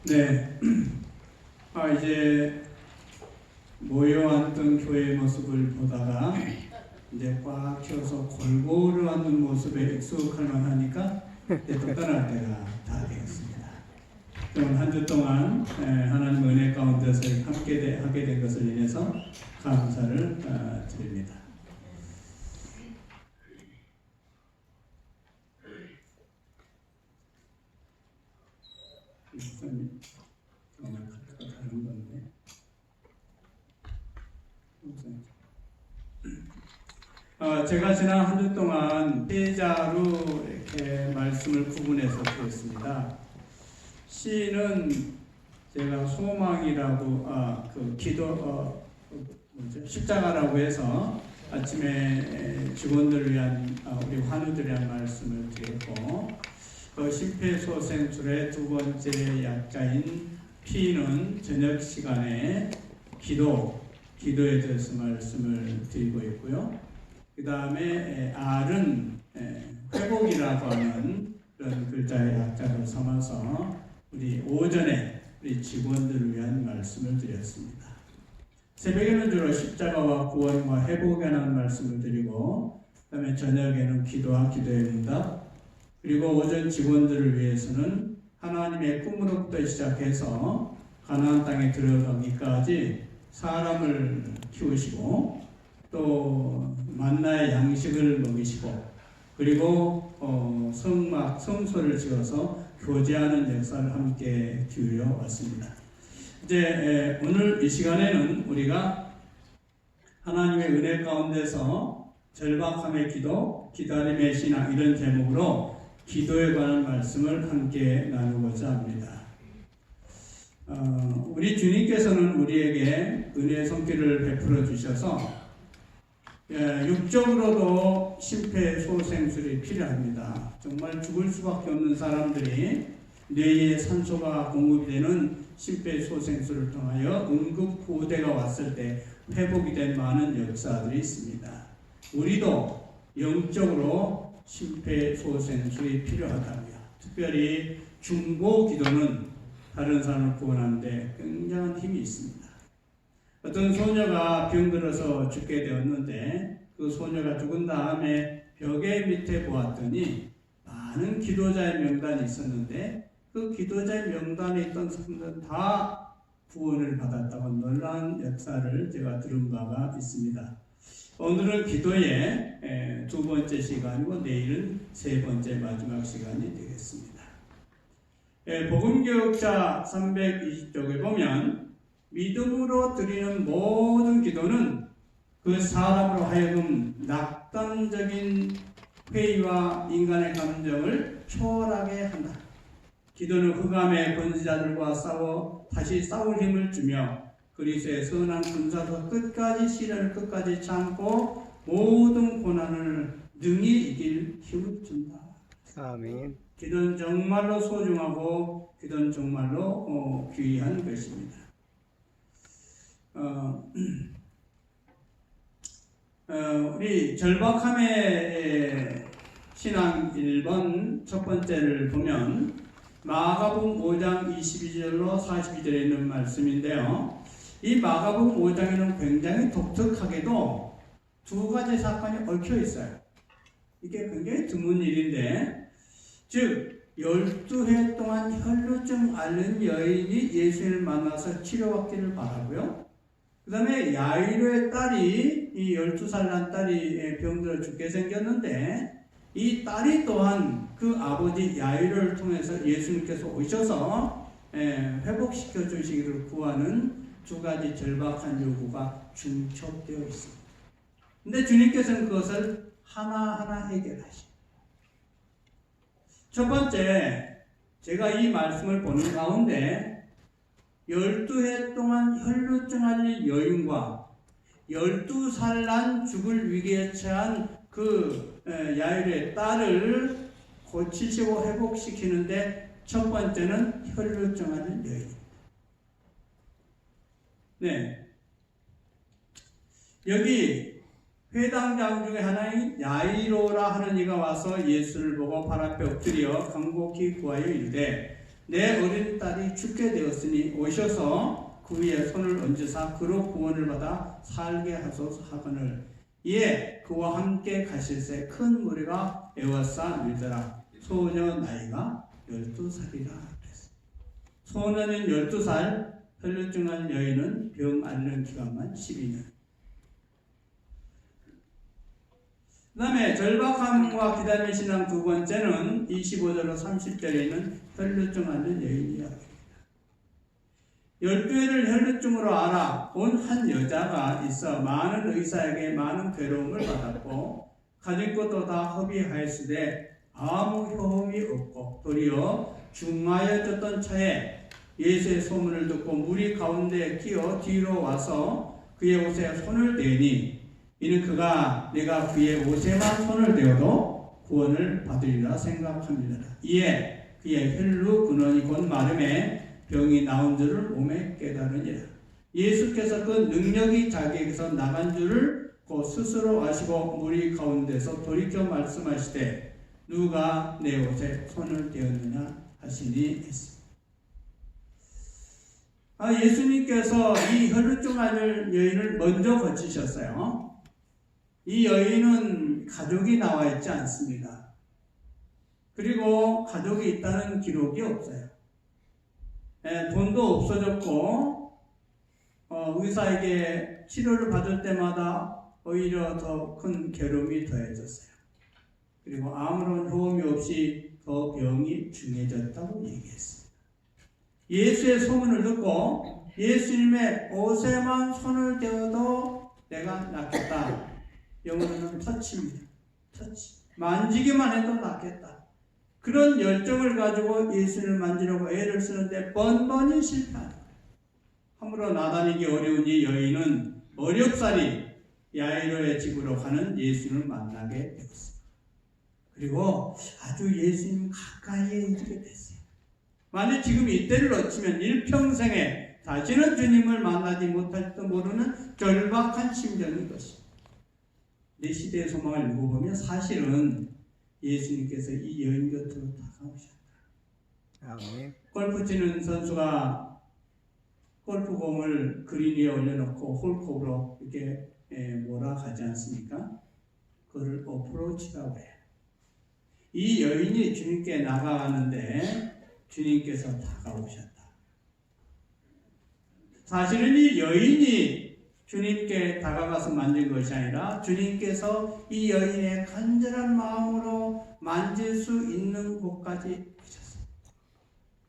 네, 이제 모여앉던 교회의 모습을 보다가 이제 꽉 채워서 골고루 앉는 모습에 익숙할 만하니까 이제 또 떠날 때가 다 되었습니다. 그럼 한 주 동안 하나님 은혜 가운데서 함께 하게 된 것을 인해서 감사를 드립니다. 다른 건데. 제가 지난 한 주 동안 피해자로 이렇게 말씀을 구분해서 드렸습니다. 시는 제가 소망이라고 십자가라고 해서 아침에 직원들을 위한 우리 환우들을 위한 말씀을 드렸고, 심폐소생술의 두 번째 약자인 P는 저녁 시간에 기도에 대해서 말씀을 드리고 있고요. 그 다음에 R은 회복이라고 하는 그런 글자의 약자를 삼아서 우리 오전에 우리 직원들을 위한 말씀을 드렸습니다. 새벽에는 주로 십자가와 구원과 회복에 관한 말씀을 드리고, 그 다음에 저녁에는 기도와 기도의 응답, 그리고 오전 직원들을 위해서는 하나님의 꿈으로부터 시작해서 가나안 땅에 들어가기까지 사람을 키우시고 또 만나의 양식을 먹이시고, 그리고 성소를 지어서 교제하는 역사를 함께 기울여 왔습니다. 이제 오늘 이 시간에는 우리가 하나님의 은혜 가운데서 절박함의 기도, 기다림의 신앙, 이런 제목으로 기도에 관한 말씀을 함께 나누고자 합니다. 우리 주님께서는 우리에게 은혜의 손길을 베풀어 주셔서 육적으로도 심폐소생술이 필요합니다. 정말 죽을 수밖에 없는 사람들이 뇌에 산소가 공급이 되는 심폐소생술을 통하여 응급구호대가 왔을 때 회복이 된 많은 역사들이 있습니다. 우리도 영적으로 심폐소생술이 필요하다며, 특별히 중보 기도는 다른 사람을 구원하는데 굉장한 힘이 있습니다. 어떤 소녀가 병들어서 죽게 되었는데 그 소녀가 죽은 다음에 벽에 밑에 보았더니 많은 기도자의 명단이 있었는데 그 기도자의 명단에 있던 사람들은 다 구원을 받았다고 놀라운 역사를 제가 들은 바가 있습니다. 오늘은 기도의 두 번째 시간이고 내일은 세 번째 마지막 시간이 되겠습니다. 복음교육자 320쪽에 보면 믿음으로 드리는 모든 기도는 그 사람으로 하여금 낙담적인 회의와 인간의 감정을 초월하게 한다. 기도는 흑암의 권세자들과 싸워 다시 싸울 힘을 주며 그리스도의 선한 군사도 끝까지 시련을 끝까지 참고 모든 고난을 능히 이길 힘을 준다. 아멘. 기도는 정말로 소중하고 기도는 정말로 귀한 것입니다. 우리 절박함의 신앙 1번 첫 번째를 보면 마가복음 5장 22절로 42절에 있는 말씀인데요. 이 마가복음 5장에는 굉장히 독특하게도 두 가지 사건이 얽혀 있어요. 이게 굉장히 드문 일인데, 즉 12해 동안 혈루증 앓는 여인이 예수를 만나서 치료받기를 바라고요. 그 다음에 야이로의 딸이, 이 12살 난 딸이 병들어 죽게 생겼는데 이 딸이 또한 그 아버지 야이로를 통해서 예수님께서 오셔서 회복시켜 주시기를 구하는 두 가지 절박한 요구가 중첩되어 있습니다. 근데 주님께서는 그것을 하나하나 해결하십니다. 첫 번째, 제가 이 말씀을 보는 가운데 12해 동안 혈루증 앓는 여인과 12살 난 죽을 위기에 처한 그 야이로의 딸을 고치시고 회복시키는데 첫 번째는 혈루증 앓는 여인. 네. 여기 회당장 중에 하나인 야이로라 하는 이가 와서 예수를 보고 발 앞에 엎드려 간곡히 구하여 이르되 내 어린 딸이 죽게 되었으니 오셔서 그 위에 손을 얹으사 그로 구원을 받아 살게 하소서 하거늘 이에 그와 함께 가실새 큰 무리가 애워싸 밀더라. 소녀 나이가 12살이라 그랬어. 소녀는 12살, 혈루증한 여인은 병 앓는 기간만 12년. 그 다음에 절박함과 기다림의 신앙 두 번째는 25절로 30절에 있는 혈루증 앓는 여인 이야기입니다. 12회를 혈루증으로 알아온 한 여자가 있어 많은 의사에게 많은 괴로움을 받았고 가진 것도 다 허비하였으되 아무 효험이 없고 도리어 중하여졌던 차에 예수의 소문을 듣고 무리 가운데 끼어 뒤로 와서 그의 옷에 손을 대니 이는 그가 내가 그의 옷에만 손을 대어도 구원을 받으리라 생각합니다. 이에 그의 혈루 근원이 곧 마름에 병이 나온 줄을 몸에 깨달으니라. 예수께서 그 능력이 자기에게서 나간 줄을 곧 스스로 아시고 무리 가운데서 돌이켜 말씀하시되 누가 내 옷에 손을 대었느냐 하시니 했습니다. 예수님께서 이 혈루증 앓는 여인을 먼저 거치셨어요. 이 여인은 가족이 나와 있지 않습니다. 그리고 가족이 있다는 기록이 없어요. 돈도 없어졌고 의사에게 치료를 받을 때마다 오히려 더 큰 괴로움이 더해졌어요. 그리고 아무런 호흡이 없이 더 병이 중해졌다고 얘기했습니다. 예수의 소문을 듣고 예수님의 옷에만 손을 대어도 내가 낫겠다. 영어로는 터치입니다. 터치. 만지기만 해도 낫겠다. 그런 열정을 가지고 예수님을 만지려고 애를 쓰는데 번번이 실패하다. 함부로 나다니기 어려운 이 여인은 어렵사리 야이로의 집으로 가는 예수님을 만나게 되었습니다. 그리고 아주 예수님 가까이에 이르게 됐어요. 만약 지금 이때를 놓치면 일평생에 다시는 주님을 만나지 못할지도 모르는 절박한 심정인 것입니다. 내 시대의 소망을 읽어보면 사실은 예수님께서 이 여인 곁으로 다가오셨다. 아멘. 골프 치는 선수가 골프공을 그린 위에 올려놓고 홀컵으로 이렇게 몰아가지 않습니까? 그걸 어프로치라고 해요. 이 여인이 주님께 나가가는데 주님께서 다가오셨다. 사실은 이 여인이 주님께 다가가서 만진 것이 아니라 주님께서 이 여인의 간절한 마음으로 만질 수 있는 곳까지 오셨습니다.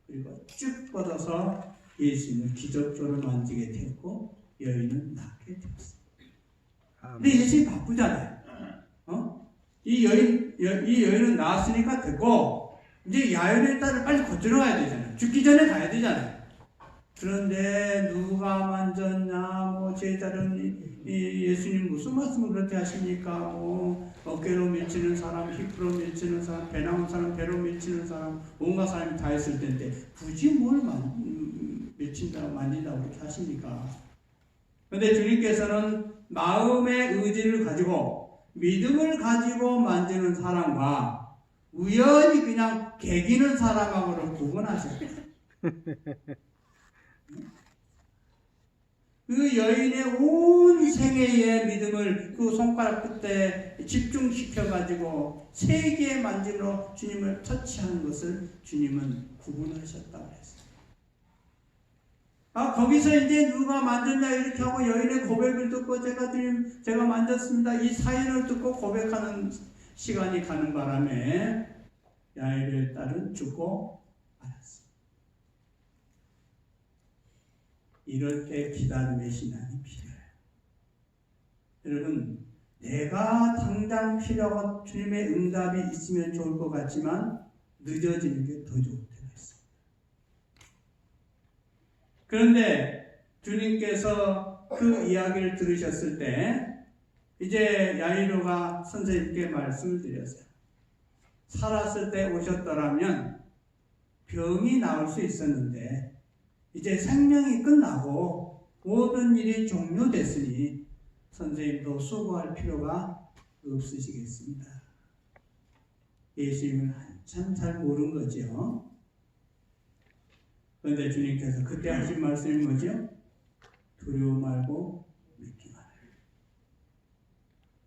그리고 쭉 뻗어서 예수님을 기적적으로 만지게 되었고 여인은 낫게 되었습니다. 근데 예수님이 바쁘잖아요. 이 여인은 나았으니까 됐고 이제 야이로의 딸을 빨리 거쳐러 가야 되잖아요. 죽기 전에 가야 되잖아요. 그런데 누가 만졌냐, 제자는 예수님 무슨 말씀을 그렇게 하십니까? 어깨로 밀치는 사람, 힙으로 밀치는 사람, 배 나온 사람, 배로 밀치는 사람, 온갖 사람이 다 했을 텐데 굳이 뭘 밀친다고 만진다고 그렇게 하십니까? 그런데 주님께서는 마음의 의지를 가지고 믿음을 가지고 만지는 사람과 우연히 그냥 개기는 사람하고는 구분하셨다. 그 여인의 온 생애의 믿음을 그 손가락 끝에 집중시켜가지고 세 개의 만짐으로 주님을 터치하는 것을 주님은 구분하셨다고 했어요. 거기서 이제 누가 만졌냐 이렇게 하고 여인의 고백을 듣고 제가 만졌습니다. 이 사연을 듣고 고백하는 시간이 가는 바람에 야이로의 딸은 죽고 말았습니다. 이럴 때 기다림의 신앙이 필요해요. 여러분, 내가 당장 필요하고 주님의 응답이 있으면 좋을 것 같지만 늦어지는 게 더 좋을 때가 있습니다. 그런데 주님께서 그 이야기를 들으셨을 때 이제 야이로가 선생님께 말씀을 드렸어요. 살았을 때 오셨더라면 병이 나을 수 있었는데 이제 생명이 끝나고 모든 일이 종료됐으니 선생님도 수고할 필요가 없으시겠습니다. 예수님은 한참 잘 모른 거죠. 그런데 주님께서 그때 하신 말씀이 뭐죠? 두려워 말고 믿기 말아요.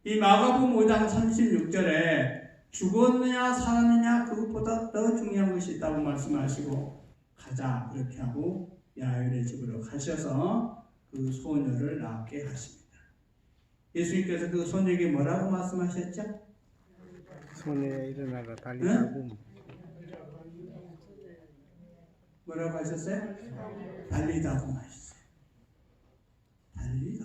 이 마가복음 5장 36절에 죽었느냐 살았느냐 그것보다 더 중요한 것이 있다고 말씀하시고 가자 그렇게 하고 야일의 집으로 가셔서 그 소녀를 낳게 하십니다. 예수님께서 그 소녀에게 뭐라고 말씀하셨죠? 손에 일어나라 달리라고. 뭐라고 하셨어요? 달리다고 하셨어요. 달리다.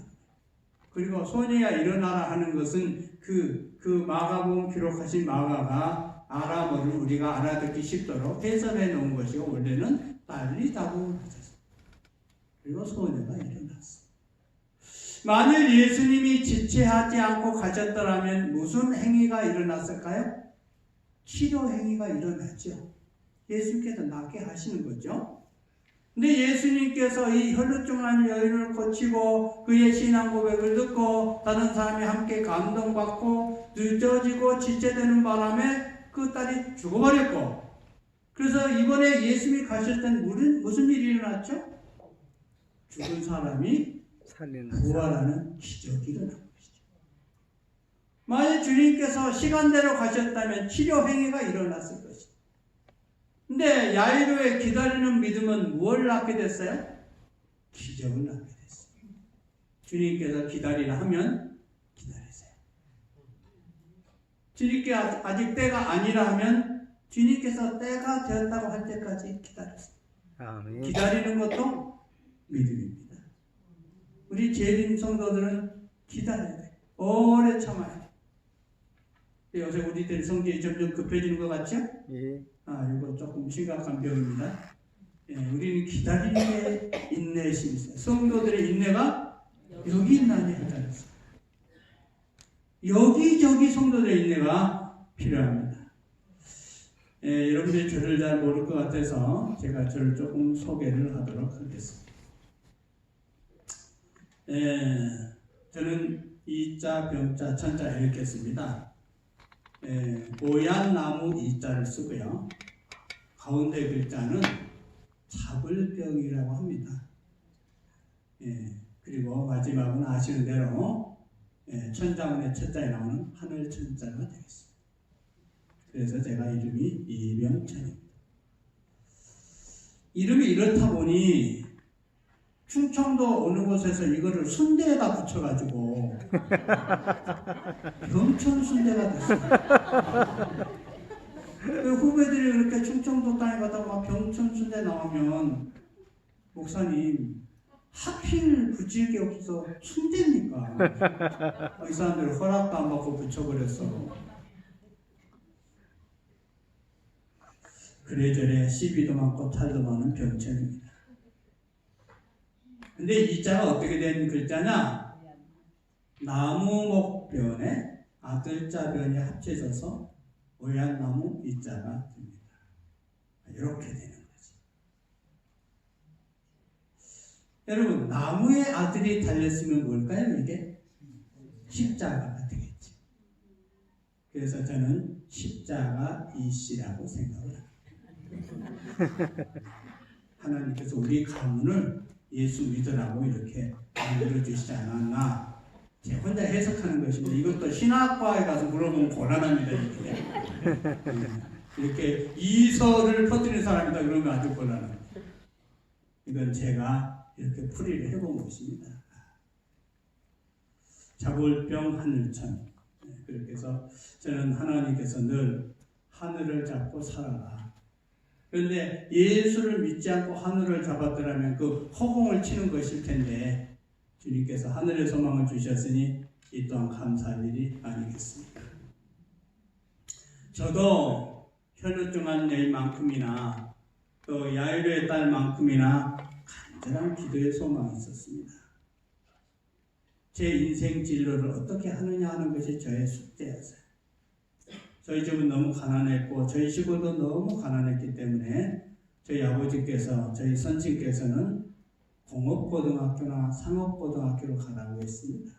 그리고 소녀가 일어나라 하는 것은 그 마가복음 기록하신 마가가 아람어를 우리가 알아듣기 쉽도록 해석해 놓은 것이고 원래는 달리다고 하셨어요. 그리고 소녀가 일어났어요. 만일 예수님이 지체하지 않고 가셨더라면 무슨 행위가 일어났을까요? 치료 행위가 일어났죠. 예수님께서 낫게 하시는 거죠. 근데 예수님께서 이 혈루증난 여인을 고치고 그의 신앙 고백을 듣고 다른 사람이 함께 감동받고 늦어지고 지체되는 바람에 그 딸이 죽어버렸고, 그래서 이번에 예수님이 가실 때는 무슨 일이 일어났죠? 죽은 사람이 부활하는 기적이 일어난 것이죠. 만약 주님께서 시간대로 가셨다면 치료 행위가 일어났을 것이죠. 근데 야이로의 기다리는 믿음은 무엇을 낳게 됐어요? 기적을 낳게 됐어요. 주님께서 기다리라 하면 기다리세요. 주님께 아직 때가 아니라 하면 주님께서 때가 되었다고 할 때까지 기다리세요. 아멘. 기다리는 것도 믿음입니다. 우리 재림 성도들은 기다려야 돼요. 오래 참아야 돼요. 요새 우리들 성질이 점점 급해지는 것 같죠? 예. 이거 조금 심각한 병입니다. 예, 우리는 기다리는 게 인내심이 있어요. 성도들의 인내가 여기 있나니 하다랬어요. 여기저기 성도들의 인내가 필요합니다. 예, 여러분들이 저를 잘 모를 것 같아서 제가 저를 조금 소개를 하도록 하겠습니다. 예, 저는 이자, 병자, 천자 이렇게 씁니다. 보얀나무 이자를 쓰고요. 가운데 글자는 자불병이라고 합니다. 그리고 마지막은 아시는 대로 천자문의 첫자에 나오는 하늘 천자가 되겠습니다. 그래서 제가 이름이 이병천입니다. 이름이 이렇다 보니 충청도 어느 곳에서 이거를 순대에다 붙여가지고 병천 순대가 됐어요. 후배들이 그렇게 충청도 땅에 가다가 막 병천 순대 나오면 목사님 하필 붙일 게 없어서 순대입니까? 이 사람들 허락도 안 받고 붙여버렸어. 그래저래 시비도 많고 탈도 많은 병천입니다. 근데 이 자가 어떻게 된 글자냐? 나무목변에 아들자변이 합쳐져서 오얏나무 이자가 됩니다. 이렇게 되는 거지. 여러분, 나무의 아들이 달렸으면 뭘까요? 이게 십자가가 되겠지. 그래서 저는 십자가 이씨라고 생각을 합니다. 하나님께서 우리 가문을 예수 믿으라고 이렇게 만들어주시지 않았나. 제가 혼자 해석하는 것입니다. 이것도 신학과에 가서 물어보면 곤란합니다. 이렇게 이설을 퍼뜨리는 사람이다 그러면 아주 곤란합니다. 이건 제가 이렇게 풀이를 해본 것입니다. 자골병 하늘천. 그렇게 해서 저는 하나님께서 늘 하늘을 잡고 살아라. 그런데 예수를 믿지 않고 하늘을 잡았더라면 그 허공을 치는 것일 텐데 주님께서 하늘의 소망을 주셨으니 이 또한 감사할 일이 아니겠습니까? 저도 혈루증한 여인만큼이나 또 야이로의 딸만큼이나 간절한 기도의 소망이 있었습니다. 제 인생 진로를 어떻게 하느냐 하는 것이 저의 숙제였어요. 저희 집은 너무 가난했고 저희 시골도 너무 가난했기 때문에 저희 아버지께서 저희 선친께서는 공업고등학교나 상업고등학교로 가라고 했습니다.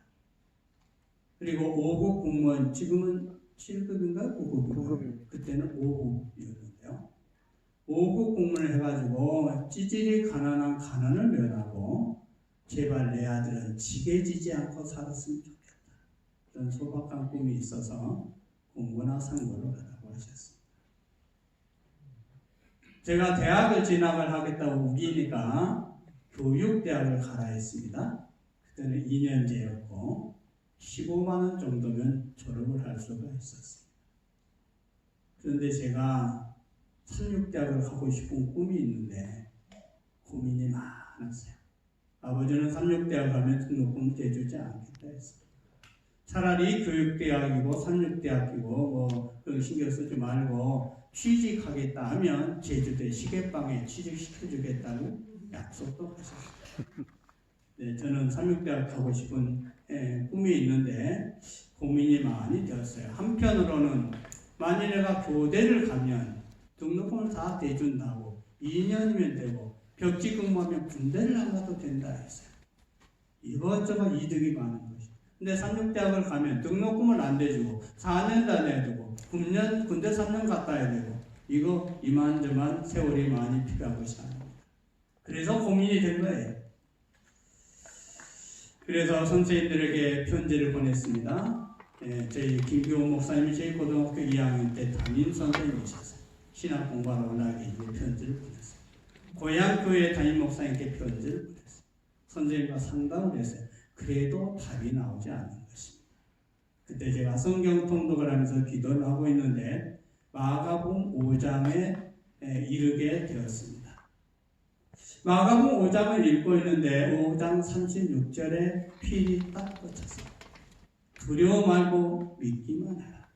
그리고 5급 공무원, 지금은 7급인가 9급인가? 그때는 5급이었는데요. 5급 공문을 해가지고 찌질이 가난한 가난을 면하고 제발 내 아들은 지게지지 않고 살았으면 좋겠다. 이런 소박한 꿈이 있어서 공부나 상고를 가라고 하셨습니다. 제가 대학을 진학을 하겠다고 우기니까 교육대학을 가라 했습니다. 그때는 2년제였고 15만 원 정도면 졸업을 할 수가 있었어요. 그런데 제가 삼육대학을 가고 싶은 꿈이 있는데 고민이 많았어요. 아버지는 삼육대학 가면 등록금 대주지 않겠다 했어요. 차라리 교육대학이고 삼육대학이고 뭐 그런 신경 쓰지 말고 취직하겠다 하면 제주도 시계방에 취직시켜주겠다고 약속도 하셨어요. 네, 저는 삼육대학 가고 싶은 꿈이 있는데 고민이 많이 되었어요. 한편으로는 만일 내가 교대를 가면 등록금을 다 대준다고 2년이면 되고 벽지 근무하면 군대를 안 가도 된다 했어요. 이것저것 이득이 많은 것이죠. 근데 삼육대학을 가면 등록금을 안 대주고 4년 다 내두고 군대 3년 갔다 해야 되고 이거 이만저만 세월이 많이 필요한 것이 아닙니다. 그래서 고민이 된 거예요. 그래서 선생님들에게 편지를 보냈습니다. 저희 김규호 목사님이 저희 고등학교 2학년 때 담임 선생님이셨어요. 신학 공부하러 올라가기 위해 편지를 보냈어요. 고향 교회 담임 목사님께 편지를 보냈어요. 선생님과 상담을 했어요. 그래도 답이 나오지 않는 것입니다. 그때 제가 성경 통독을 하면서 기도를 하고 있는데 마가복음 5장에 이르게 되었습니다. 마가복음 5장을 읽고 있는데 5장 36절에 필이 딱 꽂혀서 두려워 말고 믿기만 해라.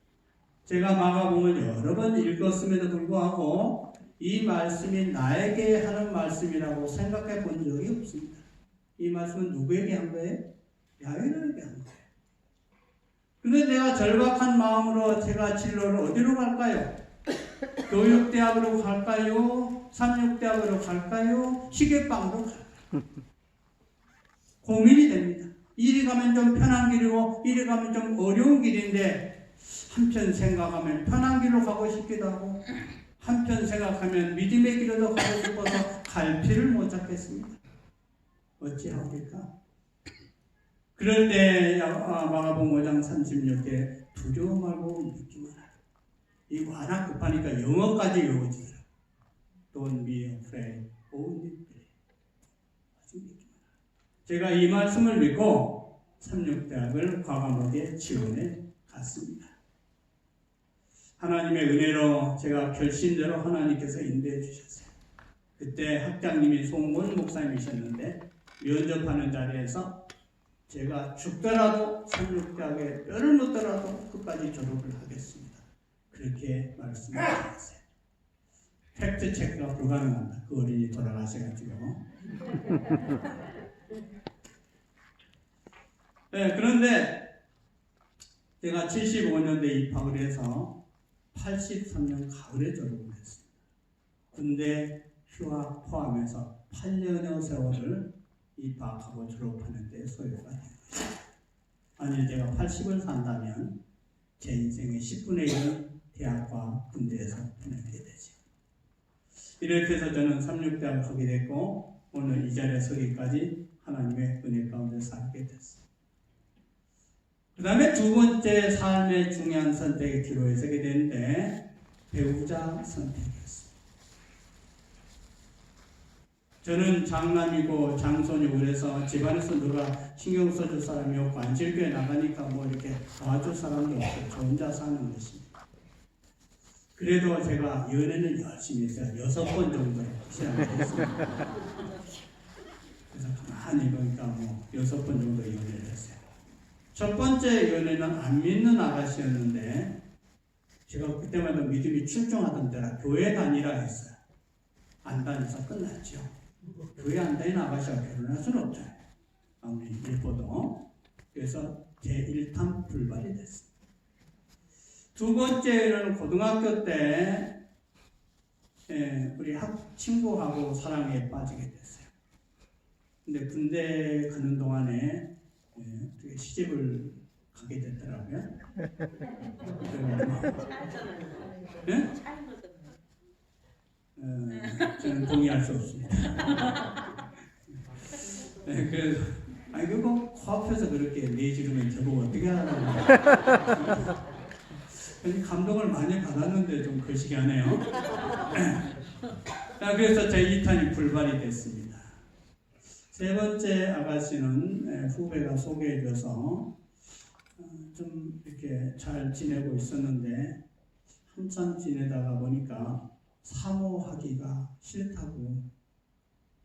제가 마가복음을 여러 번 읽었음에도 불구하고 이 말씀이 나에게 하는 말씀이라고 생각해 본 적이 없습니다. 이 말씀은 누구에게 한 거예요? 야외로에게 한 거예요. 근데 내가 절박한 마음으로 제가 진로를 어디로 갈까요? 교육대학으로 갈까요? 삼육대학으로 갈까요? 시계방으로 갈까요? 고민이 됩니다. 이리 가면 좀 편한 길이고 이리 가면 좀 어려운 길인데 한편 생각하면 편한 길로 가고 싶기도 하고 한편 생각하면 믿음의 길로 가고 싶어서 갈피를 못 잡겠습니다. 어찌하옵니까? 그럴 때 마가복음 5장 36에 두려워 말고 믿기만 하라. 이 워낙 급하니까 영어까지 외워지더라고요. Don't be afraid, only believe. 제가 이 말씀을 믿고 삼육대학을 과감하게 지원해 갔습니다. 하나님의 은혜로 제가 결심대로 하나님께서 인도해 주셨어요. 그때 학장님이 송곤 목사님이셨는데 면접하는 자리에서 제가 죽더라도 삼육대학에 뼈를 묻더라도 끝까지 졸업을 하겠습니다. 그렇게 말씀하셨어요. 팩트 체크가 불가능합니다. 그 어린이 돌아가셔가지고. 네, 그런데 제가 75년대 입학을 해서 83년 가을에 졸업을 했습니다. 군대 휴학 포함해서 8년여 세월을 입학하고 졸업하는 데 소요가 된 것입니다. 만일 제가 80을 산다면 제 인생의 10분의 1은 대학과 군대에서 보내게 되죠. 이렇게 해서 저는 삼육대학을 가게 됐고 오늘 이 자리에 서기까지 하나님의 은혜 가운데 살게 됐습니다. 그 다음에 두 번째 삶의 중요한 선택의 기로에 서게 되는데 배우자 선택이었습니다. 저는 장남이고 장손이고 그래서 집안에서 누가 신경 써줄 사람이 없고 안질교에 나가니까 뭐 이렇게 도와줄 사람도 없고 저 혼자 사는 것입니다. 그래도 제가 연애는 열심히 했어요. 6번 정도 시간을 했습니다. 그래서 가만히 보니까 뭐 6번 정도 연애를 했어요. 첫 번째 연애는 안 믿는 아가씨였는데 제가 그때마다 믿음이 출중하던 때라 교회 다니라 했어요. 안 다녀서 끝났죠. 교회 안 다니는 아가씨가 결혼할 수는 없잖아요. 아무리 예뻐도. 그래서 제 1탄 불발이 됐어요. 두 번째는 고등학교 때 우리 친구하고 사랑에 빠지게 됐어요. 근데 군대 가는 동안에 시집을 가게 됐더라고요. 네? 저는 동의할 수 없습니다. 네, 그래서 아니 그거 코앞에서 그렇게 내지르면 저보고 어떻게 하라고. 감동을 많이 받았는데 좀 거시기하네요. 그래서 제 2탄이 불발이 됐습니다. 세 번째 아가씨는 후배가 소개해줘서 좀 이렇게 잘 지내고 있었는데 한참 지내다가 보니까 사모하기가 싫다고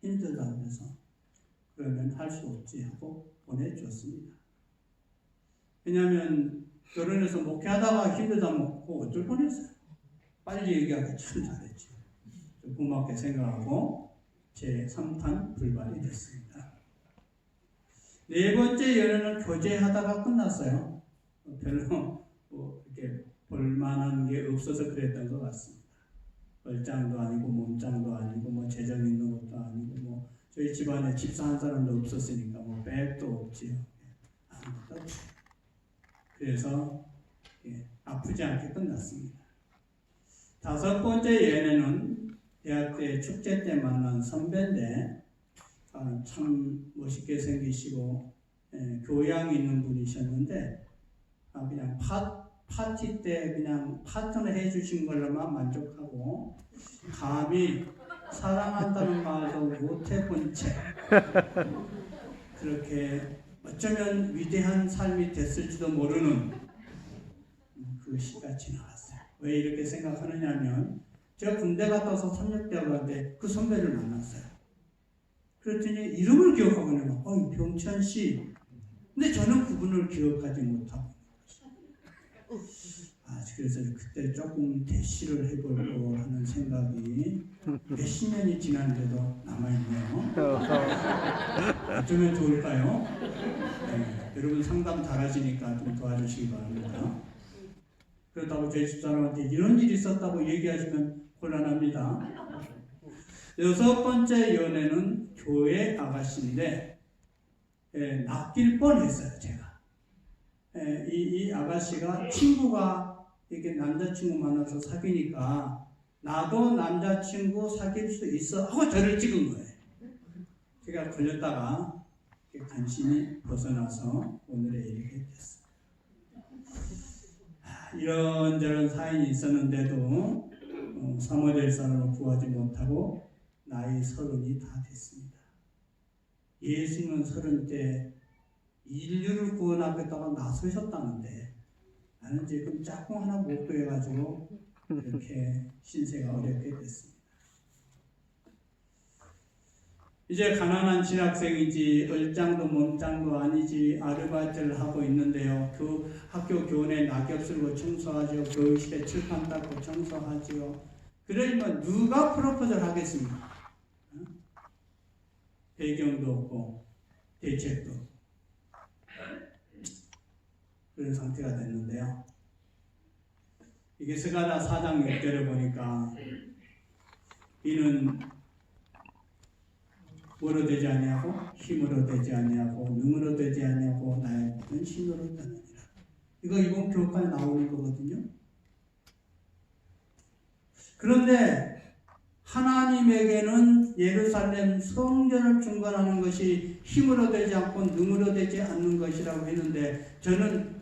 힘들다고 해서 그러면 할 수 없지 하고 보내줬습니다. 왜냐하면 결혼해서 목회하다가 힘들다면 어쩔 뻔했어요. 빨리 얘기하기 참 잘했죠. 고맙게 생각하고 제 3탄 불발이 됐습니다. 네 번째 연애는 교제하다가 끝났어요. 별로 이렇게 볼만한 게 없어서 그랬던 것 같습니다. 얼짱도 아니고 몸짱도 아니고 재정 있는 것도 아니고 저희 집안에 집사 한 사람도 없었으니까 백도 없지요. 아무것도 없어요. 그래서 아프지 않게 끝났습니다. 다섯 번째 연애는 대학 때 축제 때 만난 선배인데 참 멋있게 생기시고 교양 있는 분이셨는데 그냥 파티 때 그냥 파트너 해주신 걸로만 만족하고 감히 사랑한다는 말도 못 해본 채 그렇게 어쩌면 위대한 삶이 됐을지도 모르는 그 시가 지나갔어요. 왜 이렇게 생각하느냐면 제가 군대 갔다 와서 3년대학원 때 그 선배를 만났어요. 그랬더니 이름을 기억하고 있는 거예요. 병찬 씨. 근데 저는 그분을 기억하지 못하고 그래서 그때 조금 대시를 해보려고 하는 생각이 몇십 년이 지났는데도 남아있네요. 어쩌면 좋을까요? 네, 여러분 상담 잘하시니까 좀 도와주시기 바랍니다. 그렇다고 저희 집사람한테 이런 일이 있었다고 얘기하시면 곤란합니다. 여섯 번째 연애는 교회 아가씨인데 낚일 뻔했어요. 제가 이 아가씨가 친구가 이렇게 남자친구 만나서 사귀니까 나도 남자친구 사귈 수 있어 하고 저를 찍은 거예요. 제가 걸렸다가 간신히 벗어나서 오늘의 일이 됐어요. 이런저런 사연이 있었는데도 사모될 사람을 구하지 못하고 나이 30이 다 됐습니다. 예수님은 30대 인류를 구원하겠다고 나서셨다는데 나는 지금 짝꿍 하나 못 구해가지고 이렇게 신세가 어렵게 됐습니다. 이제 가난한 진학생이지 얼짱도 몸짱도 아니지 아르바이트를 하고 있는데요. 그 학교 교원에 낙엽 쓸고 청소하죠. 교육실에 칠판 닦고 청소하죠. 그러면 누가 프로포즈를 하겠습니까? 배경도 없고 대책도 없고 그런 상태가 됐는데요. 이게 스가랴 4장 6절에 보니까 이는 뭐로 되지 아니하고 힘으로 되지 아니하고 능으로 되지 아니하고 나의 모든 힘으로 되느니라. 이거 이번 교과에 나오는 거거든요. 그런데 하나님에게는 예루살렘 성전을 중건하는 것이 힘으로 되지 않고 능으로 되지 않는 것이라고 했는데 저는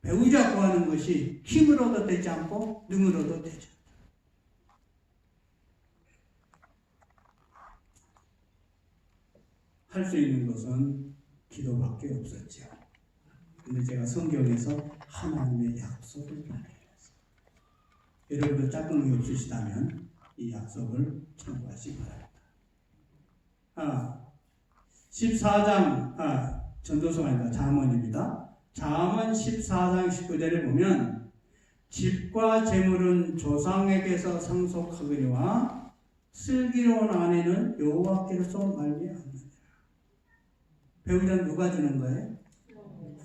배우자 구하는 것이 힘으로도 되지 않고 능으로도 되지 않다. 할 수 있는 것은 기도밖에 없었죠. 근데 제가 성경에서 하나님의 약속을 발견했어요. 여러분도 짝꿍이 없으시다면 이 약속을 참고하시기 바랍니다. 14장 전도서가 아니라 잠언입니다. 잠언 14장 19절에 보면 집과 재물은 조상에게서 상속하거니와 슬기로운 아내는 여호와께로서 말미암느니라. 배우자는 누가 주는 거예요?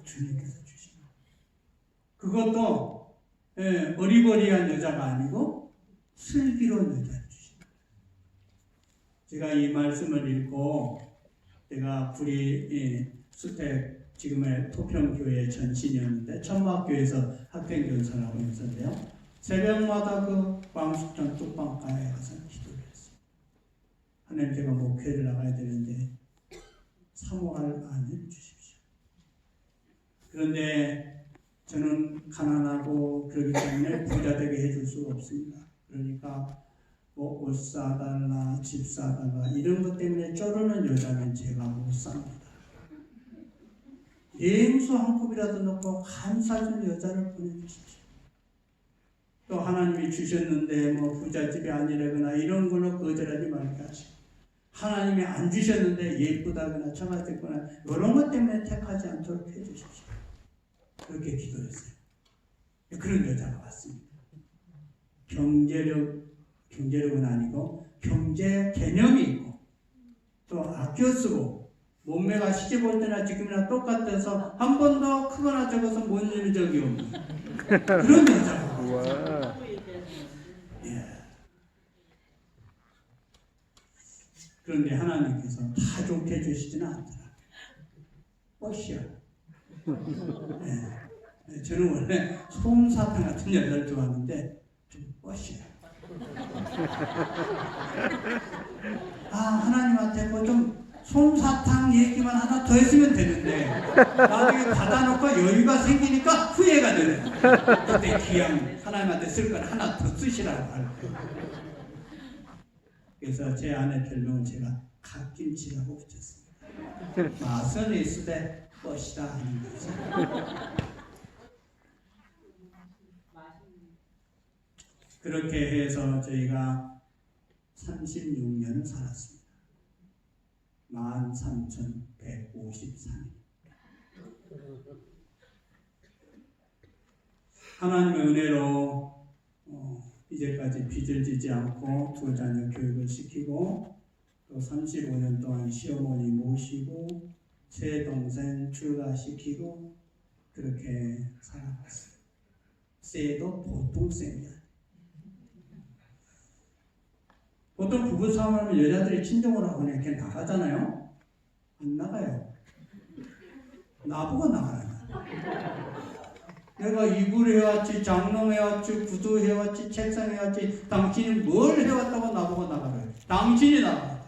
주님께서 주시는 거예요. 그것도 어리버리한 여자가 아니고 슬기로운 여자를 주시는 거예요. 제가 이 말씀을 읽고 제가 불이 수택 지금의 토평교회 전신이었는데 천막교회에서 학생교사라고 했었는데요. 새벽마다 그 광숙전 뚝방가에 가서 기도를 했어요. 하나님 제가 목회를 나가야 되는데 사모할 안을 주십시오. 그런데 저는 가난하고 그렇기 때문에 부자 되게 해줄 수가 없습니다. 그러니까 뭐 옷 사달라, 집 사달라 이런 것 때문에 쪼르는 여자는 제가 못 삽니다. 냉수 한 컵이라도 넣고 감사준 여자를 보내주십시오. 또 하나님이 주셨는데 뭐 부잣집이 아니라거나 이런 걸로 거절하지 말게 하시고, 하나님이 안 주셨는데 예쁘다거나 처갓됐거나 이런 것 때문에 택하지 않도록 해주십시오. 그렇게 기도했어요. 그런 여자가 왔습니다. 경제력은 아니고 경제 개념이 있고 또 아껴 쓰고 몸매가 시집 올 때나 지금이나 똑같아서 한 번도 크거나 적어서 못 입은 적이 없는 그런 여자가 우와. 예. 그런데 하나님께서 다 좋게 해주시지는 않더라. 뻗이야. 예. 저는 원래 솜사탕 같은 여자를 좋아하는데 좀 뻗이야. 하나님한테 뭐 좀 솜사탕 얘기만 하나 더 했으면 되는데 나중에 받아놓고 여유가 생기니까 후회가 되네. 그때 귀양 하나님한테 쓸 건 하나 더 쓰시라고 할 거예요. 그래서 제 아내 별명은 제가 갓김치라고 붙였습니다. 맛은 있으되 뻗이다 하는 거죠. 그렇게 해서 저희가 36년을 살았습니다. 13,153일. 하나님의 은혜로 이제까지 빚을 지지 않고 두 자녀 교육을 시키고 또 35년 동안 시어머니 모시고 세 동생 출가시키고 그렇게 살아갔어요. 쎄도 보통 쎄냐. 보통 부부싸움하면 여자들이 친정을 하고 이렇게 나가잖아요. 안 나가요. 나보고 나가라. 내가 이불 해왔지, 장롱 해왔지, 구두 해왔지, 책상 해왔지, 당신이 뭘 해왔다고 나보고 나가래. 당신이 나가.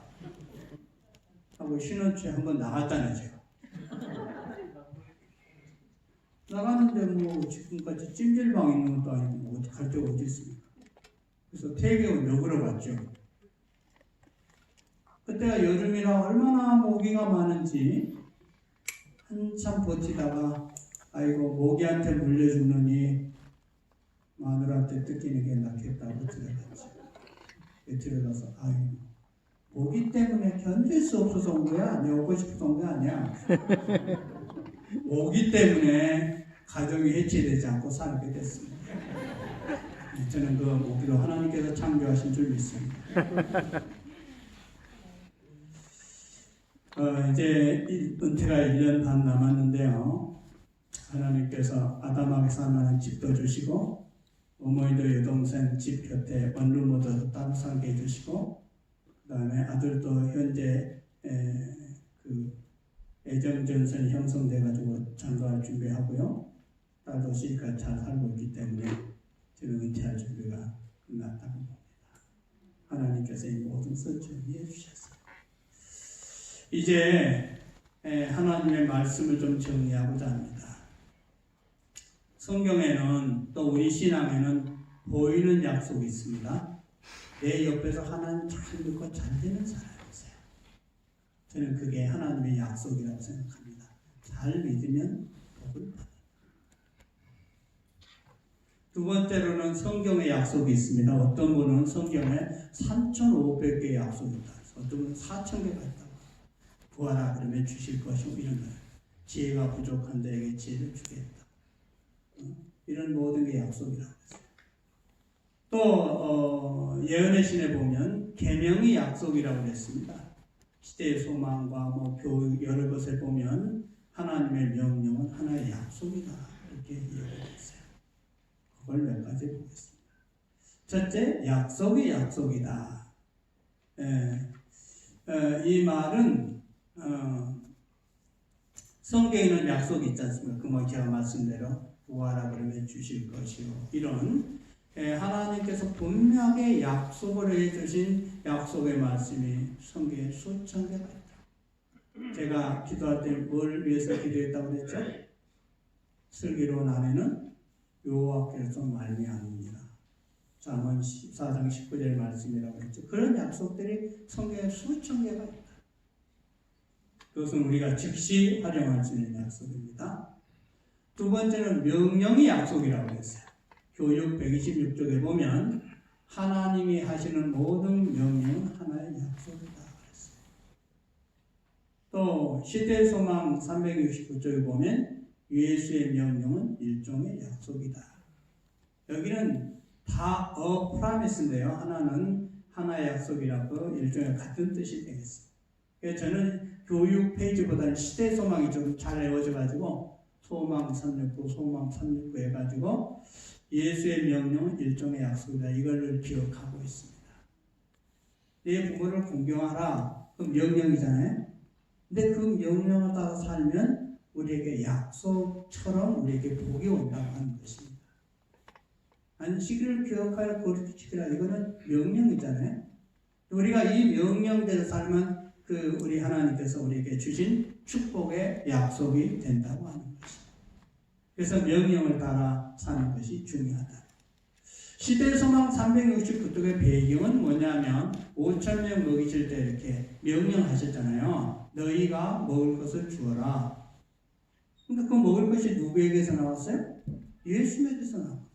하고 신혼초에 한번 나갔잖아요, 제가. 나갔는데 뭐 지금까지 찜질방 있는 것도 아니고 뭐 갈 데가 어디 있습니까? 그래서 태경을 먹으러 갔죠. 그때가 여름이라 얼마나 모기가 많은지 한참 버티다가 아이고 모기한테 물려 죽느니 마누라한테 뜯기는 게 낫겠다고 들어갔죠. 들어가서 아이고 모기 때문에 견딜 수 없어서 온 거야? 내 오고 싶어서 온 거 아니야? 모기 때문에 가정이 해체되지 않고 살게 됐습니다. 저는 그 모기도 하나님께서 창조하신 줄 믿습니다. 이제 은퇴가 1년 반 남았는데요. 하나님께서 아담하게 살만한 집도 주시고 어머니도 여동생 집 곁에 원룸모도 따로 살게 해주시고 그 다음에 아들도 현재 그 애정전선이 형성돼가지고 장가할 준비하고요. 딸도 시집까지 잘 살고 있기 때문에 저는 은퇴할 준비가 끝났다고 봅니다. 하나님께서 이 모든 것을 준비해 주셨어요. 이제 하나님의 말씀을 좀 정리하고자 합니다. 성경에는 또 우리 신앙에는 보이는 약속이 있습니다. 내 옆에서 하나님 잘 믿고 잘 되는 사람이 있어요. 저는 그게 하나님의 약속이라고 생각합니다. 잘 믿으면 복을 받아요. 두 번째로는 성경의 약속이 있습니다. 어떤 분은 성경에 3,500개의 약속이 있다. 어떤 분은 4,000개가 있다고. 구하라 그러면 주실 것이고 이런 거예요. 지혜가 부족한 자에게 지혜를 주겠다. 이런 모든 게 약속이라고 했어요. 또 예언의 신에 보면 계명이 약속이라고 했습니다. 시대의 소망과 뭐 교육 여러 것을 보면 하나님의 명령은 하나의 약속이다 이렇게 얘기했어요. 그걸 몇 가지 보겠습니다. 첫째, 약속이 약속이다. 이 말은 성경에는 약속이 있지 않습니까? 그 뭐 제가 말씀대로 구하라 그러면 주실 것이요. 이런 하나님께서 분명하게 약속을 해주신 약속의 말씀이 성경에 수천 개가 있다. 제가 기도할 때 뭘 위해서 기도했다고 그랬죠? 슬기로운 아내는 여호와께서 말미암으니라. 잠언 14장 19절 말씀이라고 했죠. 그런 약속들이 성경에 수천 개가 있다. 그것은 우리가 즉시 활용할 수 있는 약속입니다. 두 번째는 명령의 약속이라고 했어요. 교육 126쪽에 보면 하나님이 하시는 모든 명령은 하나의 약속이다 그랬어요. 또 시대소망 369쪽에 보면 예수의 명령은 일종의 약속이다. 여기는 다 a promise인데요. 하나는 하나의 약속이라고 일종의 같은 뜻이 되겠습니다. 그래서 저는 교육 페이지보다는 시대소망이 좀 잘 외워져가지고 소망 369, 소망 369 해가지고 예수의 명령은 일종의 약속이다. 이걸 기억하고 있습니다. 내 부모를 공경하라. 그 명령이잖아요. 근데 그 명령을 따라 살면 우리에게 약속처럼 우리에게 복이 온다고 하는 것입니다. 안식일을 기억하여 거룩히 지키라. 이거는 명령이잖아요. 우리가 이 명령대로 살면 그 우리 하나님께서 우리에게 주신 축복의 약속이 된다고 하는 것입니다. 그래서 명령을 따라 사는 것이 중요하다. 시대소망 369쪽의 배경은 뭐냐면 5,000명 먹이실 때 이렇게 명령하셨잖아요. 너희가 먹을 것을 주어라. 그러니까 그 먹을 것이 누구에게서 나왔어요? 예수님에게서 나왔어요.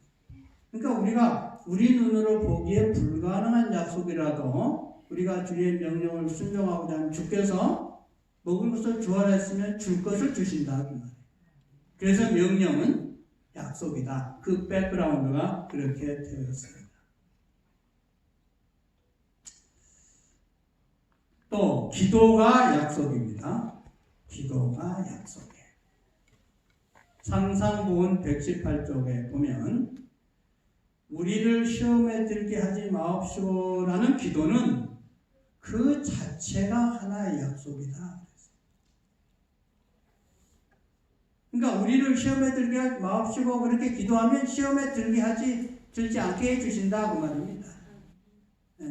그러니까 우리가 우리 눈으로 보기에 불가능한 약속이라도 우리가 주의 명령을 순종하고자 하면 주께서 먹을 것을 주어라 했으면 줄 것을 주신다. 그 말이에요. 그래서 명령은 약속이다. 그 백그라운드가 그렇게 되어 있습니다. 또 기도가 약속입니다. 기도가 약속이에요. 상상보은 118쪽에 보면 우리를 시험에 들게 하지 마옵시고라는 기도는 그 자체가 하나의 약속이다. 그러니까 우리를 시험에 들게 하지 마옵시고 그렇게 기도하면 시험에 들지 않게 해주신다 그 말입니다. 네.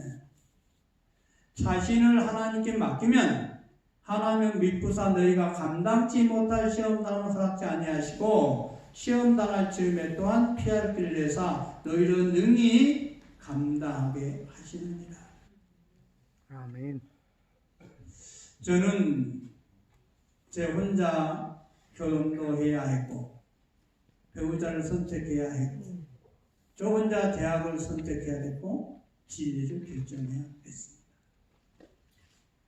자신을 하나님께 맡기면 하나님은 미쁘사 너희가 감당치 못할 시험당을 허락지 아니하시고 시험당할 즈음에 또한 피할 길을 내사 너희를 능히 감당하게 하시느니라. 아멘. 저는 제 혼자 결혼도 해야 했고 배우자를 선택해야 했고 저 혼자 대학을 선택해야 됐고 진리를 결정해야 했습니다.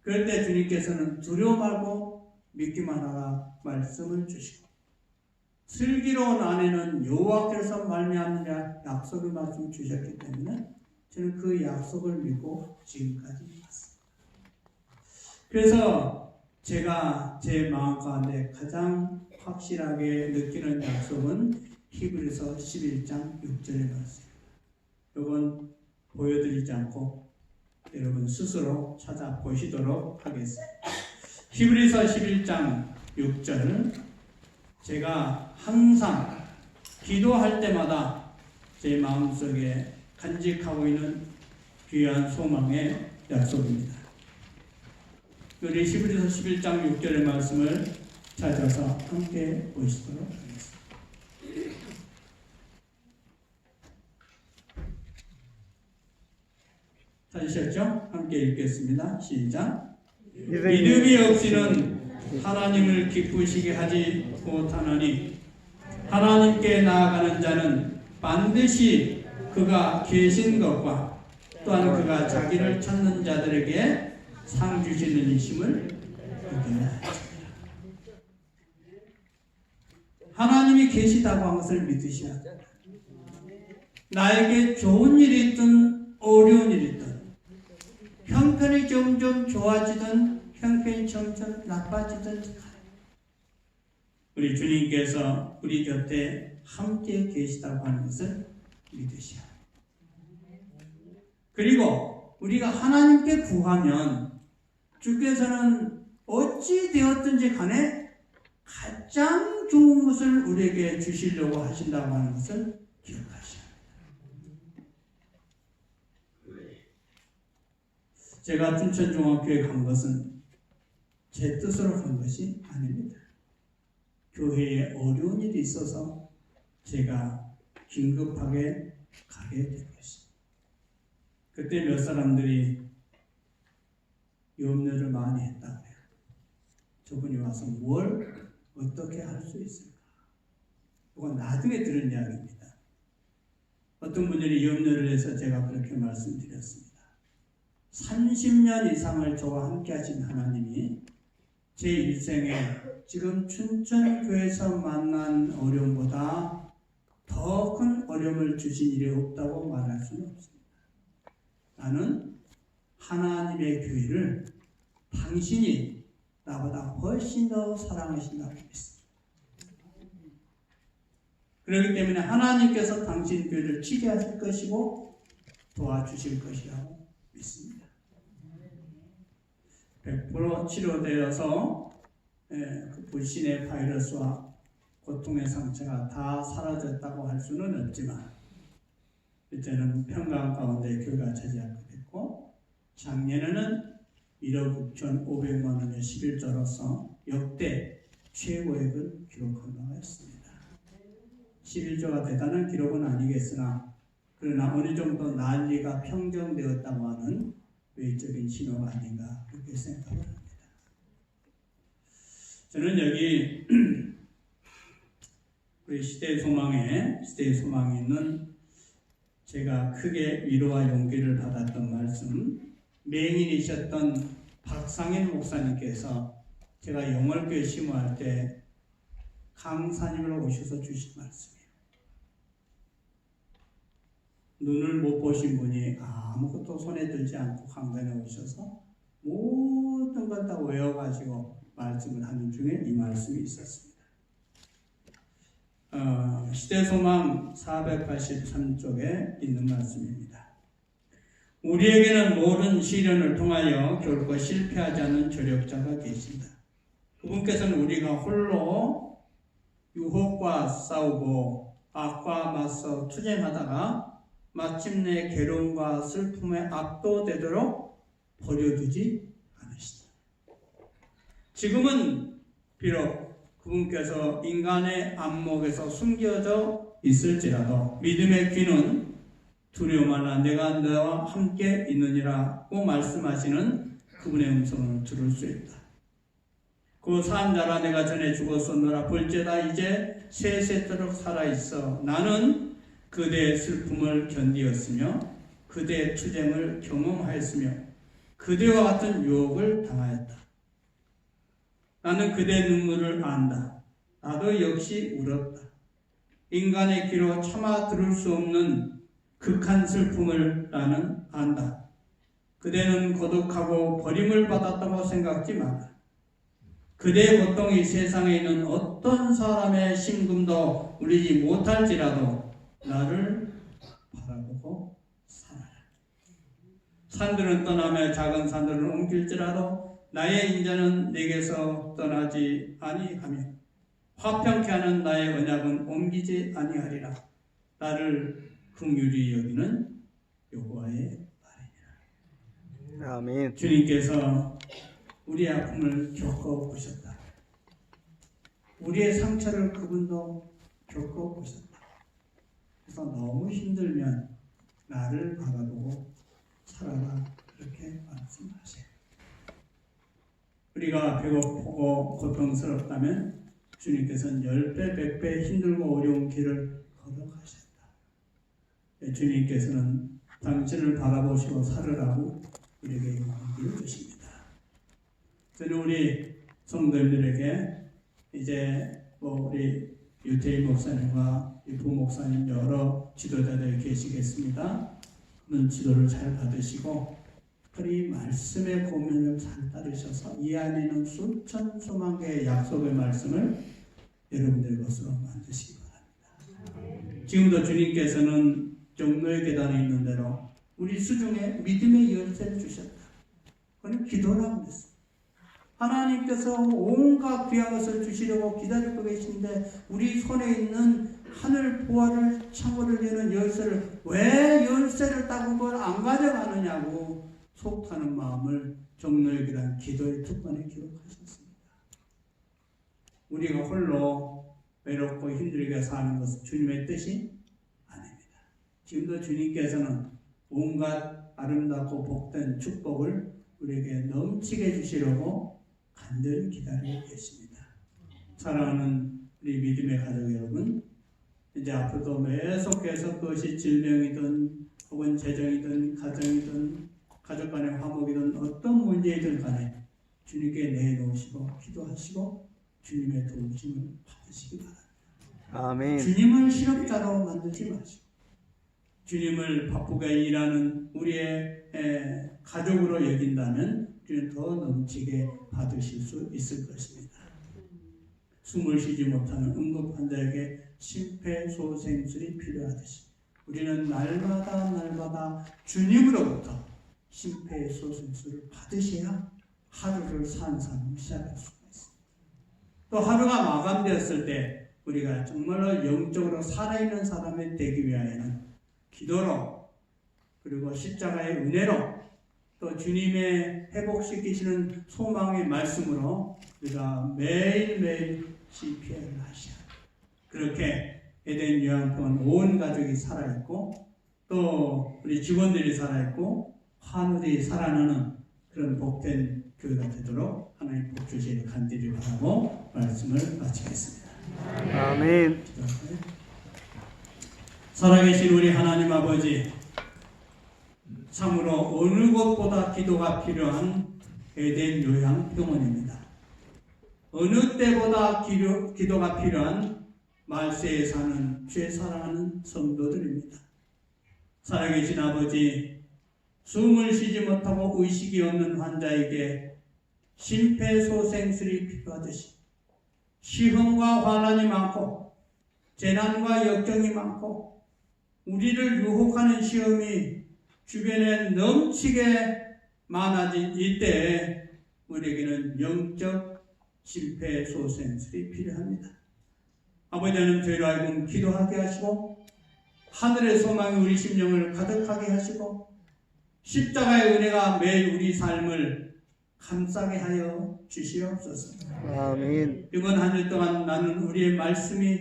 그럴 때 주님께서는 두려워 말고 믿기만 하라 말씀을 주시고 슬기로운 아내는 여호와께서 말미암으리라 약속의 말씀 주셨기 때문에 저는 그 약속을 믿고 지금까지 왔습니다. 그래서 제가 제 마음 가운데 가장 확실하게 느끼는 약속은 히브리서 11장 6절의 말씀입니다. 이건 보여드리지 않고 여러분 스스로 찾아보시도록 하겠습니다. 히브리서 11장 6절 제가 항상 기도할 때마다 제 마음속에 간직하고 있는 귀한 소망의 약속입니다. 우리 히브리서 11장 6절의 말씀을 찾아서 함께 보시도록 하겠습니다. 찾으셨죠? 함께 읽겠습니다. 시작. 믿음이 없이는 하나님을 기쁘시게 하지 못하나니 하나님께 나아가는 자는 반드시 그가 계신 것과 또한 그가 자기를 찾는 자들에게 상 주시는 이심을 믿어야 합니다. 하나님이 계시다고 한 것을 믿으셔야 합니다. 나에게 좋은 일이 있든 어려운 일이 있든 형편이 점점 좋아지든 형편이 점점 나빠지든 우리 주님께서 우리 곁에 함께 계시다고 하는 것을 믿으셔야 합니다. 그리고 우리가 하나님께 구하면 주께서는 어찌 되었든지 간에 가장 좋은 것을 우리에게 주시려고 하신다고 하는 것을 기억하셔야 합니다. 제가 춘천종합교회 간 것은 제 뜻으로 간 것이 아닙니다. 교회에 어려운 일이 있어서 제가 긴급하게 가게 된 것입니다. 그때 몇 사람들이 염려를 많이 했다고 해요. 저분이 와서 뭘 어떻게 할 수 있을까? 그건 나중에 들은 이야기입니다. 어떤 분들이 염려를 해서 제가 그렇게 말씀드렸습니다. 30년 이상을 저와 함께 하신 하나님이 제 일생에 지금 춘천교회에서 만난 어려움보다 더 큰 어려움을 주신 일이 없다고 말할 수는 없습니다. 나는 하나님의 교회를 당신이 나보다 훨씬 더 사랑하신다고 믿습니다. 그렇기 때문에 하나님께서 당신 교회를 치료하실 것이고 도와주실 것이라고 믿습니다. 100% 치료되어서 그 불신의 바이러스와 고통의 상처가 다 사라졌다고 할 수는 없지만 이제는 평강 가운데 교회가 차지하게 됐고 작년에는 1억 6,500만 원의 11조로서 역대 최고액을 기록한 바가 있습니다. 11조가 대단한 기록은 아니겠으나 그러나 어느 정도 난리가 평정되었다고 하는 외적인 신호가 아닌가 그렇게 생각을 합니다. 저는 여기 우리 시대의 소망에 있는 제가 크게 위로와 용기를 받았던 말씀, 맹인이셨던 박상인 목사님께서 제가 영월교회 심호할 때 강사님으로 오셔서 주신 말씀이에요. 눈을 못 보신 분이 아무것도 손에 들지 않고 강단에 오셔서 모든 걸 다 외워가지고 말씀을 하는 중에 이 말씀이 있었습니다. 시대소망 483쪽에 있는 말씀입니다. 우리에게는 모든 시련을 통하여 결코 실패하지 않는 조력자가 계신다. 그분께서는 우리가 홀로 유혹과 싸우고 악과 맞서 투쟁하다가 마침내 괴로움과 슬픔에 압도되도록 버려두지 않으시다. 지금은 비록 그분께서 인간의 안목에서 숨겨져 있을지라도 믿음의 귀는 두려움하나 내가 너와 함께 있느니라고 말씀하시는 그분의 음성을 들을 수 있다. 그 사람자라 내가 전에 죽었었노라 볼지다 이제 세세토록 살아있어. 나는 그대의 슬픔을 견디었으며 그대의 투쟁을 경험하였으며 그대와 같은 유혹을 당하였다. 나는 그대의 눈물을 안다. 나도 역시 울었다. 인간의 귀로 차마 들을 수 없는 극한 슬픔을 나는 안다. 그대는 고독하고 버림을 받았다고 생각지 마라. 그대의 고통이 세상에 있는 어떤 사람의 심금도 울리지 못할지라도 나를 바라보고 살아라. 산들은 떠나며 작은 산들을 옮길지라도 나의 인자는 내게서 떠나지 아니하며 화평케 하는 나의 언약은 옮기지 아니하리라. 나를 긍휼히 여기는 여호와의 말이니라. 아멘. 주님께서 우리의 아픔을 겪어보셨다. 우리의 상처를 그분도 겪어보셨다. 그래서 너무 힘들면 나를 바라보고 살아라. 그렇게 말씀하세요. 우리가 배고프고 고통스럽다면 주님께서는 10배, 100배 힘들고 어려운 길을 걸어가셨다. 주님께서는 당신을 바라보시고 살으라고 우리에게 용기를 주십니다. 저는 우리 성도님들에게 이제 우리 유태일 목사님과 부 목사님 여러 지도자들이 계시겠습니다. 그런 지도를 잘 받으시고 특별히 말씀의 고민을 잘 따르셔서 이 안에는 수천 수만 개의 약속의 말씀을 여러분들 것으로 만드시기 바랍니다. 지금도 주님께서는 종로의 계단에 있는 대로 우리 수중에 믿음의 열쇠를 주셨다. 그건 기도라고 했습니다. 하나님께서 온갖 귀한 것을 주시려고 기다리고 계신데 우리 손에 있는 하늘 보화를 창고를 여는 열쇠를 왜 열쇠를 따고 그걸 안 가져가느냐고 속 타는 마음을 종로에게란 기도의 특권에 기록하셨습니다. 우리가 홀로 외롭고 힘들게 사는 것은 주님의 뜻이 아닙니다. 지금도 주님께서는 온갖 아름답고 복된 축복을 우리에게 넘치게 주시려고 간절히 기다리고 계십니다. 사랑하는 우리 믿음의 가족 여러분, 이제 앞으로도 계속해서 그것이 질병이든 혹은 재정이든 가정이든 가족 간의 화목이든 어떤 문제이든 간에 주님께 내놓으시고 기도하시고 주님의 도우심을 받으시기 바랍니다. 아멘. 주님을 실업자로 만들지 마시고 주님을 바쁘게 일하는 우리의 가족으로 여긴다면 우리는 더 넘치게 받으실 수 있을 것입니다. 숨을 쉬지 못하는 응급 환자에게 심폐소생술이 필요하듯이 우리는 날마다 주님으로부터 심폐소생술을 받으셔야 하루를 사는 삶을 시작할 수가 있습니다. 또 하루가 마감되었을 때 우리가 정말로 영적으로 살아있는 사람이 되기 위하여는 기도로 그리고 십자가의 은혜로 또 주님의 회복시키시는 소망의 말씀으로 우리가 매일매일 CPR을 하셔야 합니다. 그렇게 에덴 요양병원 온 가족이 살아있고 또 우리 직원들이 살아있고 환우들이 살아나는 그런 복된 교회가 되도록 하나님 복 주시기를 간절히 바라고 말씀을 마치겠습니다. 아멘. 살아계신 우리 하나님 아버지, 참으로 어느 곳보다 기도가 필요한 에덴 요양병원입니다. 어느 때보다 기도가 필요한 말세에 사는 죄 사랑하는 성도들입니다. 살아계신 아버지, 숨을 쉬지 못하고 의식이 없는 환자에게 심폐소생술이 필요하듯이 시험과 환난이 많고 재난과 역경이 많고 우리를 유혹하는 시험이 주변에 넘치게 많아진 이때에 우리에게는 영적 심폐소생술이 필요합니다. 아버지 하나님, 저희로 하여금 기도하게 하시고 하늘의 소망이 우리 심령을 가득하게 하시고 십자가의 은혜가 매일 우리 삶을 감싸게 하여 주시옵소서. 아멘. 이번 한 주 동안 나는 우리의 말씀이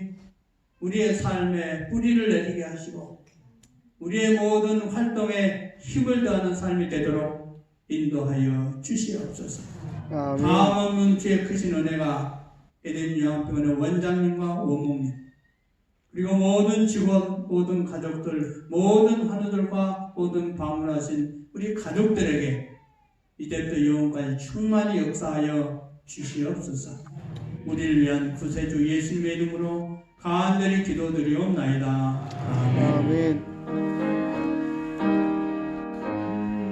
우리의 삶에 뿌리를 내리게 하시고 우리의 모든 활동에 힘을 더하는 삶이 되도록 인도하여 주시옵소서. 아멘. 다음 없는 주의 크신 은혜가 에덴 요양병원의 원장님과 원목님 그리고 모든 직원, 모든 가족들, 모든 환우들과 모든 방문하신 우리 가족들에게 이제부터 영원까지 충만히 역사하여 주시옵소서. 우리를 위한 구세주 예수님의 이름으로 간절히 기도드리옵나이다. 아멘. 아멘.